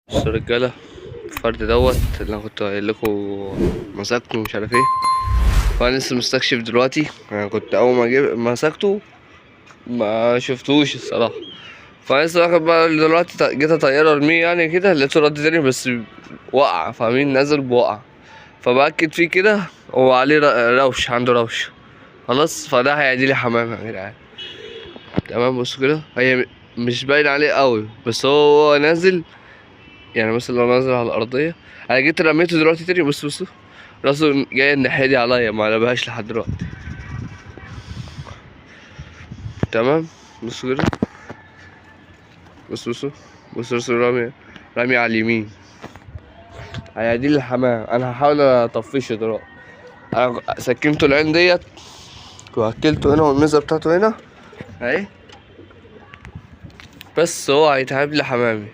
بصوا يا رجالة، الفرد اللي انا كنت قايل لكم مسكته ومش عارف ايه. فانا لسه مستكشف دلوقتي. انا كنت اول ما مسكته ما شفتوش الصراحة. فانا لسه واخد بقى دلوقتي، جيت اطيره ارميه يعني كده، لقيته رد تاني بس وقع، فاهمين؟ نزل بوقع. فبأكد فيه كده هو عليه روش، عنده روش خلاص. فده هيعديلي حمام يا جدعان. تمام، بصوا كده، هي مش باين عليه قوي بس هو نازل. يعني مثلا لو نازل على الأرضية، أنا جيت رميته دلوقتي تاني. بصوا راسه جاي الناحية دي عليا، ما قلبهاش لحد دلوقتي. تمام، بصوا كده، بصوا راسه رامي على اليمين، هيعديلي الحمام. أنا هحاول أطفشه دلوقتي. أنا سكنته العين ديت وأكلته هنا، والميزة بتاعته هنا أهي، بس هو هيتعب لي حمامي.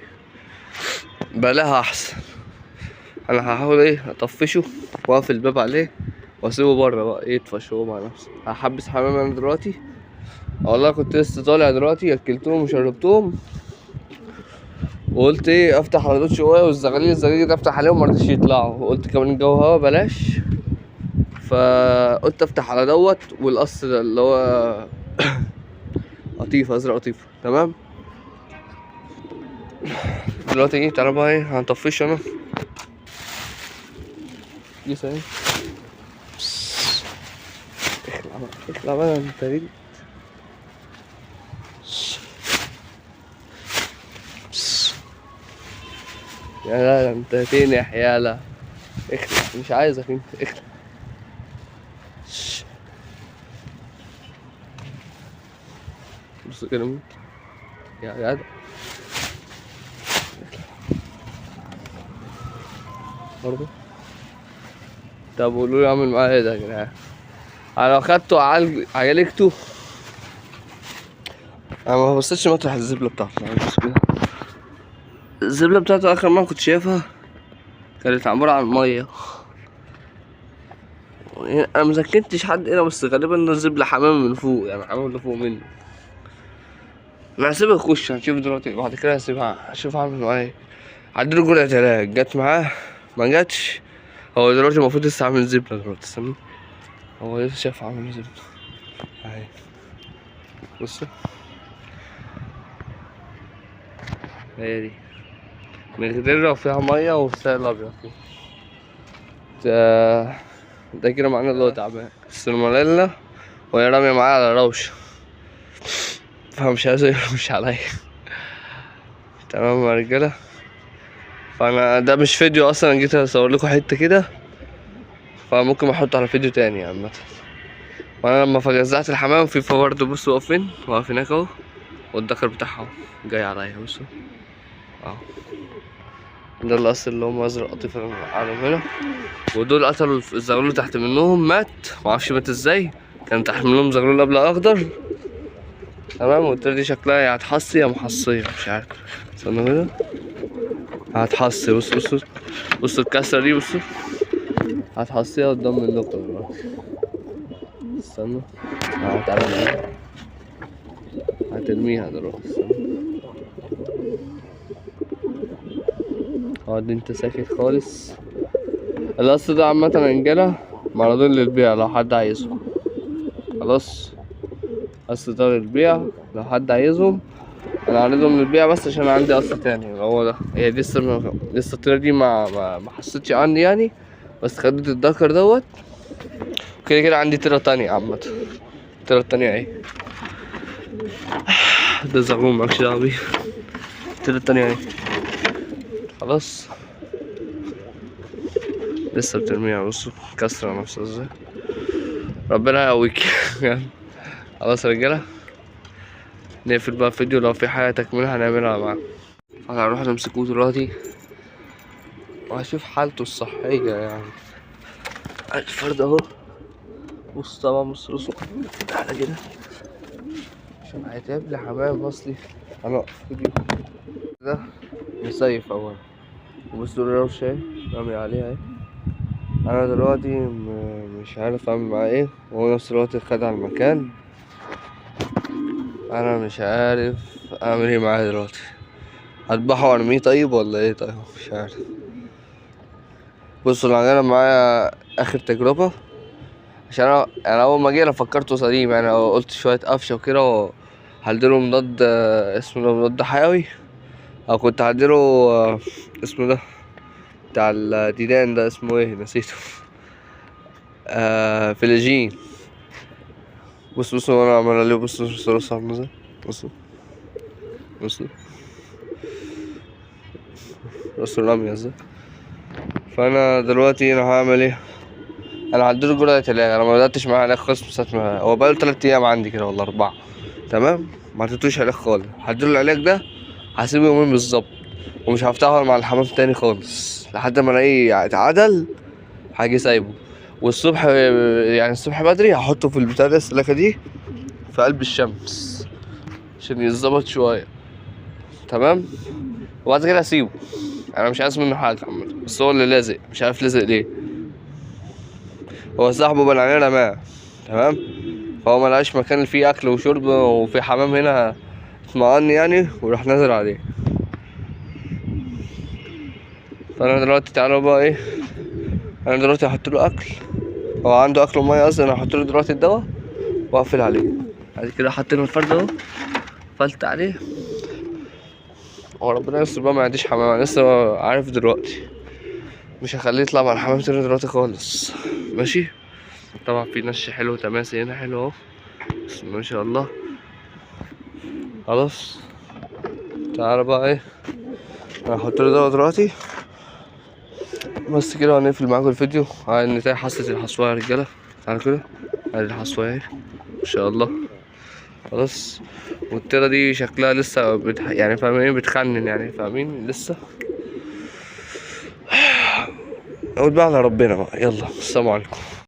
بلاها أحسن. أنا هحاول أطفشه وأقفل الباب عليه وأسيبه بره بقى يطفش هو مع نفسه. هحبس حمامي أنا دلوقتي. والله كنت لسه طالع دلوقتي، اكلتهم وشربتهم وقلت افتح على دول شويه، والزغاليل ده افتح عليهم مرضيش يطلعوا، وقلت كمان الجو هوا بلاش. فقلت افتح على والقص ده اللي هو قطيفه ازرق قطيفه. تمام، دلوقتي تعالى بقى هنطفش انا دي اهي. اخلع بقى انت ريد. يا لا انت تنح يا لا. اخلع، مش عايزك انت، اخلع. بص كده يا جدع، برضه. طب قولوا لي اعمل معاه ايه ده يا جدعان؟ انا لو خدته عالجته. انا ما بصيتش مطرح الزبله بتاعته. انا بص كده، الزبله بتاعته اخر ما كنت شايفها كانت عباره عن ميه. انا مزكنتش حد هنا، بس غالبا ده زبله حمام من فوق، يعني حمام اللي فوق مني. انا هسيبها يخش، هنشوف دلوقتي بعد كده. هشوف هعمل معاه ايه. هديله جرعه علاج، جت معاه ما جاتش. هو دلوقتي المفروض لسه عامل زبله دلوقتي، استنى. هو لسه شايف عامل زبله اهي. بصوا، هي دي مخضرة وفيها مية وسائل أبيض. ده كده معناه اللي هو تعبان. السلمونيلا وهي رامية معايا على روشة، فمش عايز يرمش عليا. تمام يا رجالة، فأنا ده مش فيديو أصلا، أنا جيت أصور لكم حتة كده، فممكن أحطه على فيديو تاني عامة. وأنا لما فجزعت الحمام في برضه، بصوا واقف هناك أهو، والدكر بتاعها جاي عليا. بصوا أهو، ده القصر اللي هم أزرق قطيف عليهم هنا. ودول قتلوا الزغلول تحت منهم، مات معرفش مات ازاي. كان تحت منهم زغلول أبلة أخضر. تمام، والتانية دي شكلها يا هتحصي يا محصية، مش عارف. استنى كده، هتحصي. بصوا الكسرة دي، بصوا هتحصيها قدام منكم دلوقتي. استنى، تعالى معايا، هترميها دلوقتي. استنى، اقعد انت ساكت خالص. القصر ده عامة يا رجالة معرضين للبيع لو حد عايزهم. خلاص، القصر ده للبيع لو حد عايزهم. انا عارضهم للبيع بس عشان عندي قصر تاني هو ده. هي دي لسه الطيرة دي ما حسيتش عندي يعني، بس خدت الدكر كده كده عندي طيرة تانية. عامة الطيرة التانية اهي، ده زغلول مالكش دعوة بيه. الطيرة التانية اهي خلاص، لسه بترميها. بصوا كسرة نفسها ازاي، ربنا يقويك. خلاص يا رجالة، نقفل بقى الفيديو. لو في حاجة تكملة هنعملها معاكم. هنروح نمسكوه دلوقتي وهشوف حالته الصحية يعني. الفرد اهو، بص طبعا، بص راسه تعالى كده عشان هيتعب لي حمام اصلي. هنوقف فيديو ده نسيف اولا. وبص دول الروشة اهي رامي عليها اهي. انا دلوقتي مش عارف اعمل معاه ايه، وهو نفس الوقت خد على المكان. انا مش عارف اعمل ايه معاه دلوقتي. اذبحه وارميه طيب ولا ايه؟ طيب مش عارف. بصوا انا معايا اخر تجربة، عشان انا اول ما جه انا فكرته سليم يعني، قلت شوية قفشة وكده وهديله مضاد اسمه ده مضاد حيوي، او كنت هديله اسمه ده بتاع الديدان ده اسمه ايه نسيته فلاجين. بصوا انا عمال عليه، بصوا عامل ازاي، بصوا راسه رمية ازاي. فانا دلوقتي انا هعمل ايه؟ انا هديله جرعة علاج، انا ما بدأتش معاه علاج خالص من ساعة ما هو بقاله 3 ايام عندي كده ولا 4. تمام، ما اديتوش علاج خالص. هديله العلاج ده هسيبه يومين بالظبط، ومش هفتحه مع الحمام تاني خالص لحد ما الاقيه اتعدل. هاجي سايبه، والصبح يعني الصبح بدري هحطه في البتاع ده السلاكة دي في قلب الشمس عشان يتظبط شوية. تمام، وبعد كده اسيبه. انا مش عايز منه حاجة عامة، بس هو اللي لازق، مش عارف لازق ليه. هو صاحبه بان عليه رماه. تمام، فهو ملقاش مكان فيه اكل وشرب وفي حمام هنا اطمئن يعني، وراح نازل عليه. فانا دلوقتي تعالوا بقى ايه، انا دلوقتي هحط له اكل، هو عنده اكل وميه قصدي، انا هحط له دلوقتي الدواء واقفل عليه. بعد كده حطينا الفرد اهو، قفلت عليه، وربنا يستر بقى ما يعديش حمام. انا لسه عارف دلوقتي مش هخليه يطلع مع الحمام تاني دلوقتي خالص. ماشي، طبعا في نش حلو تماسي هنا حلو اهو، بسم الله ما شاء الله. خلاص تعالى بقى ايه، انا هحط له دواء دلوقتي بس كده، وهنقفل معاكم الفيديو. نتاي حصة الحصوية يا رجالة، تعالى كده ادي الحصوية اهي ما شاء الله. خلاص، والتيرة دي شكلها لسه يعني فاهمين بتخنن يعني، فاهمين لسه. نقول بقى على ربنا بقى، يلا السلام عليكم.